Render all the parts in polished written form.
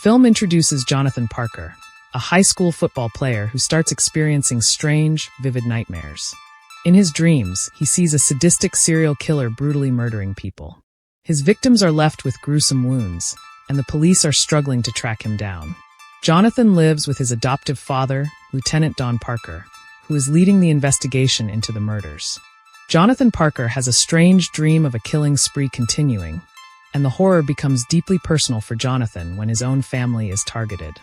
film introduces Jonathan Parker, a high school football player who starts experiencing strange, vivid nightmares. In his dreams, he sees a sadistic serial killer brutally murdering people. His victims are left with gruesome wounds, and the police are struggling to track him down. Jonathan lives with his adoptive father, Lieutenant Don Parker, who is leading the investigation into the murders. Jonathan Parker has a strange dream of a killing spree continuing, and the horror becomes deeply personal for Jonathan when his own family is targeted.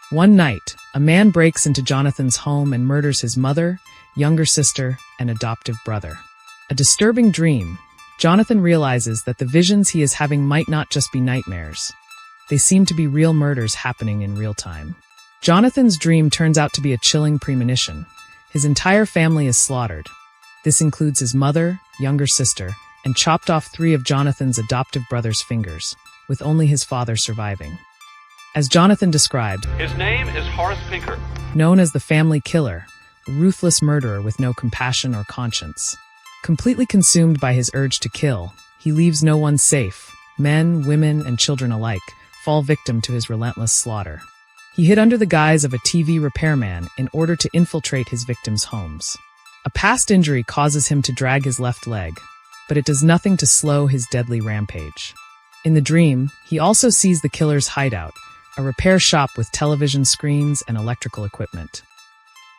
One night, a man breaks into Jonathan's home and murders his mother, younger sister, and adoptive brother. A disturbing dream, Jonathan realizes that the visions he is having might not just be nightmares. They seem to be real murders happening in real time. Jonathan's dream turns out to be a chilling premonition. His entire family is slaughtered. This includes his mother, younger sister, and chopped off 3 of Jonathan's adoptive brother's fingers, with only his father surviving. As Jonathan described, his name is Horace Pinker. Known as the family killer, a ruthless murderer with no compassion or conscience. Completely consumed by his urge to kill, he leaves no one safe. Men, women, and children alike fall victim to his relentless slaughter. He hid under the guise of a TV repairman in order to infiltrate his victims' homes. A past injury causes him to drag his left leg, but it does nothing to slow his deadly rampage. In the dream, he also sees the killer's hideout, a repair shop with television screens and electrical equipment.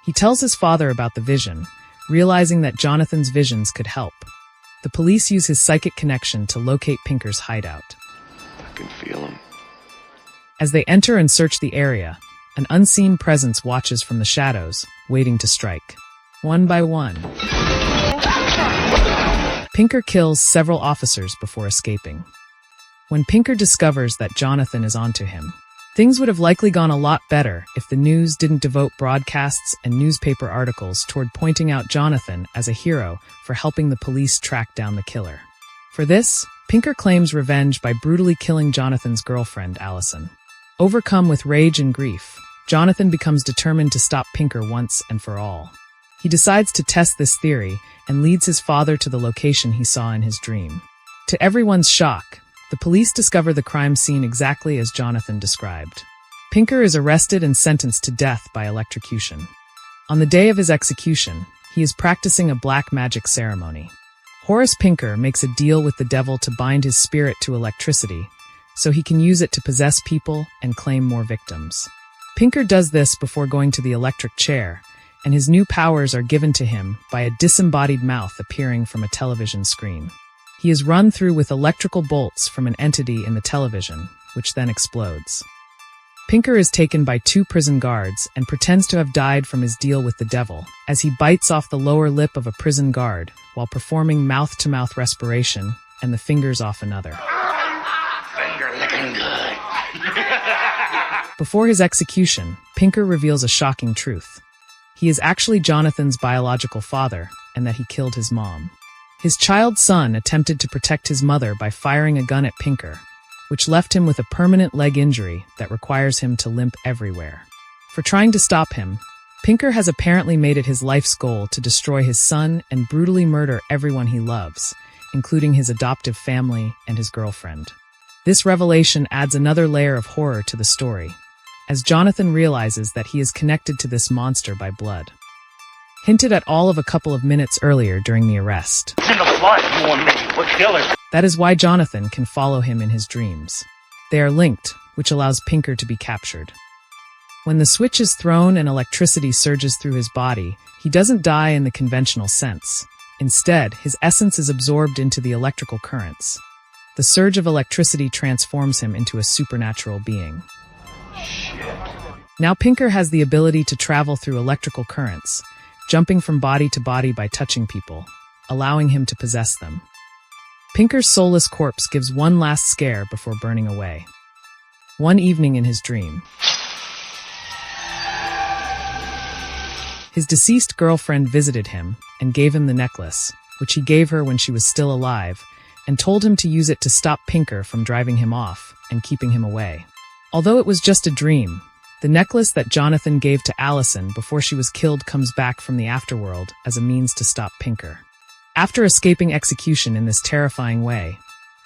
He tells his father about the vision, realizing that Jonathan's visions could help. The police use his psychic connection to locate Pinker's hideout. I can feel him. As they enter and search the area, an unseen presence watches from the shadows, waiting to strike. One by one, Pinker kills several officers before escaping. When Pinker discovers that Jonathan is onto him, things would have likely gone a lot better if the news didn't devote broadcasts and newspaper articles toward pointing out Jonathan as a hero for helping the police track down the killer. For this, Pinker claims revenge by brutally killing Jonathan's girlfriend, Allison. Overcome with rage and grief, Jonathan becomes determined to stop Pinker once and for all. He decides to test this theory and leads his father to the location he saw in his dream. To everyone's shock, the police discover the crime scene exactly as Jonathan described. Pinker is arrested and sentenced to death by electrocution. On the day of his execution, he is practicing a black magic ceremony. Horace Pinker makes a deal with the devil to bind his spirit to electricity, so he can use it to possess people and claim more victims. Pinker does this before going to the electric chair, and his new powers are given to him by a disembodied mouth appearing from a television screen. He is run through with electrical bolts from an entity in the television, which then explodes. Pinker is taken by 2 prison guards and pretends to have died from his deal with the devil, as he bites off the lower lip of a prison guard while performing mouth-to-mouth respiration and the fingers off another. Finger licking good. Before his execution, Pinker reveals a shocking truth. He is actually Jonathan's biological father, and that he killed his mom. His child son attempted to protect his mother by firing a gun at Pinker, which left him with a permanent leg injury that requires him to limp everywhere. For trying to stop him, Pinker has apparently made it his life's goal to destroy his son and brutally murder everyone he loves, including his adoptive family and his girlfriend. This revelation adds another layer of horror to the story, as Jonathan realizes that he is connected to this monster by blood. Hinted at all of a couple of minutes earlier during the arrest. It's in the blood, you and me. We're killers. That is why Jonathan can follow him in his dreams. They are linked, which allows Pinker to be captured. When the switch is thrown and electricity surges through his body, he doesn't die in the conventional sense. Instead, his essence is absorbed into the electrical currents. The surge of electricity transforms him into a supernatural being. Shit. Now Pinker has the ability to travel through electrical currents, jumping from body to body by touching people, allowing him to possess them. Pinker's soulless corpse gives one last scare before burning away. One evening in his dream, his deceased girlfriend visited him and gave him the necklace, which he gave her when she was still alive, and told him to use it to stop Pinker from driving him off and keeping him away. Although it was just a dream, the necklace that Jonathan gave to Allison before she was killed comes back from the afterworld as a means to stop Pinker. After escaping execution in this terrifying way,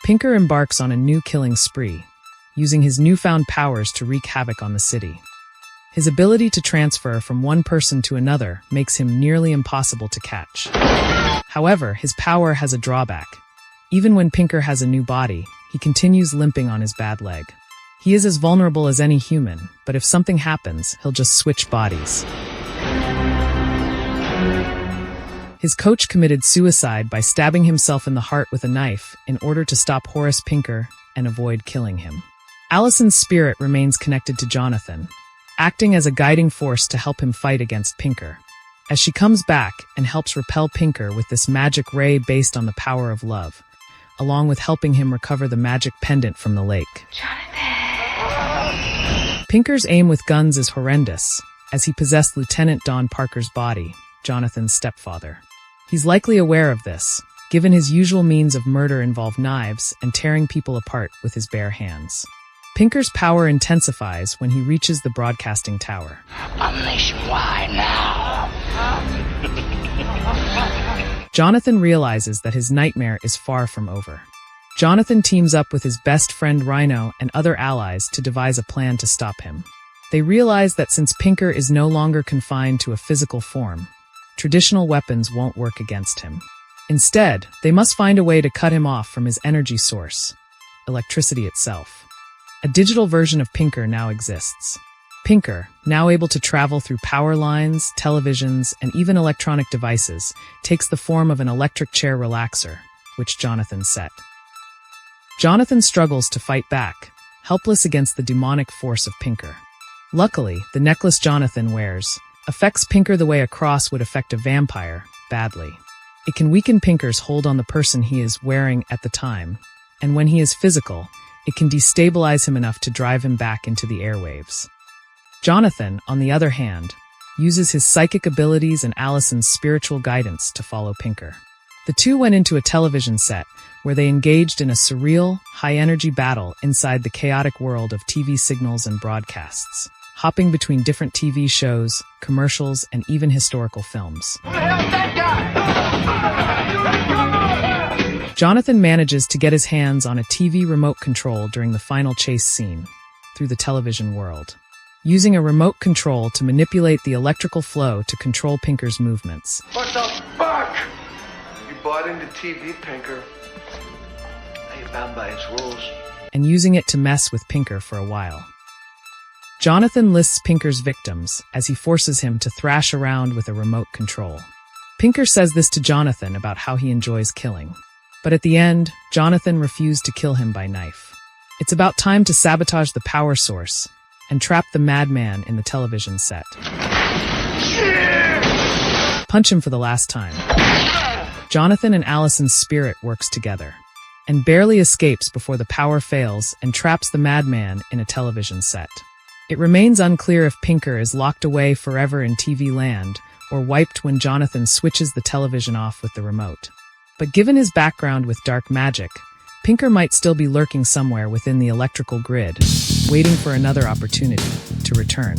Pinker embarks on a new killing spree, using his newfound powers to wreak havoc on the city. His ability to transfer from one person to another makes him nearly impossible to catch. However, his power has a drawback. Even when Pinker has a new body, he continues limping on his bad leg. He is as vulnerable as any human, but if something happens, he'll just switch bodies. His coach committed suicide by stabbing himself in the heart with a knife in order to stop Horace Pinker and avoid killing him. Allison's spirit remains connected to Jonathan, acting as a guiding force to help him fight against Pinker. As she comes back and helps repel Pinker with this magic ray based on the power of love, along with helping him recover the magic pendant from the lake. Pinker's aim with guns is horrendous, as he possessed Lieutenant Don Parker's body, Jonathan's stepfather. He's likely aware of this, given his usual means of murder involve knives and tearing people apart with his bare hands. Pinker's power intensifies when he reaches the broadcasting tower. I'm nationwide now. Jonathan realizes that his nightmare is far from over. Jonathan teams up with his best friend Rhino and other allies to devise a plan to stop him. They realize that since Pinker is no longer confined to a physical form, traditional weapons won't work against him. Instead, they must find a way to cut him off from his energy source, electricity itself. A digital version of Pinker now exists. Pinker, now able to travel through power lines, televisions, and even electronic devices, takes the form of an electric chair relaxer, which Jonathan set. Jonathan struggles to fight back, helpless against the demonic force of Pinker. Luckily, the necklace Jonathan wears affects Pinker the way a cross would affect a vampire, badly. It can weaken Pinker's hold on the person he is wearing at the time, and when he is physical, it can destabilize him enough to drive him back into the airwaves. Jonathan, on the other hand, uses his psychic abilities and Allison's spiritual guidance to follow Pinker. The two went into a television set where they engaged in a surreal, high-energy battle inside the chaotic world of TV signals and broadcasts, hopping between different TV shows, commercials, and even historical films. Who the hell's that guy? Jonathan manages to get his hands on a TV remote control during the final chase scene through the television world, using a remote control to manipulate the electrical flow to control Pinker's movements. What the fuck? You bought into TV, Pinker. Now you're bound by its rules. And using it to mess with Pinker for a while. Jonathan lists Pinker's victims as he forces him to thrash around with a remote control. Pinker says this to Jonathan about how he enjoys killing. But at the end, Jonathan refused to kill him by knife. It's about time to sabotage the power source and trap the madman in the television set. Punch him for the last time. Jonathan and Allison's spirit works together and barely escapes before the power fails and traps the madman in a television set. It remains unclear if Pinker is locked away forever in TV land or wiped when Jonathan switches the television off with the remote. But given his background with dark magic, Pinker might still be lurking somewhere within the electrical grid, waiting for another opportunity to return.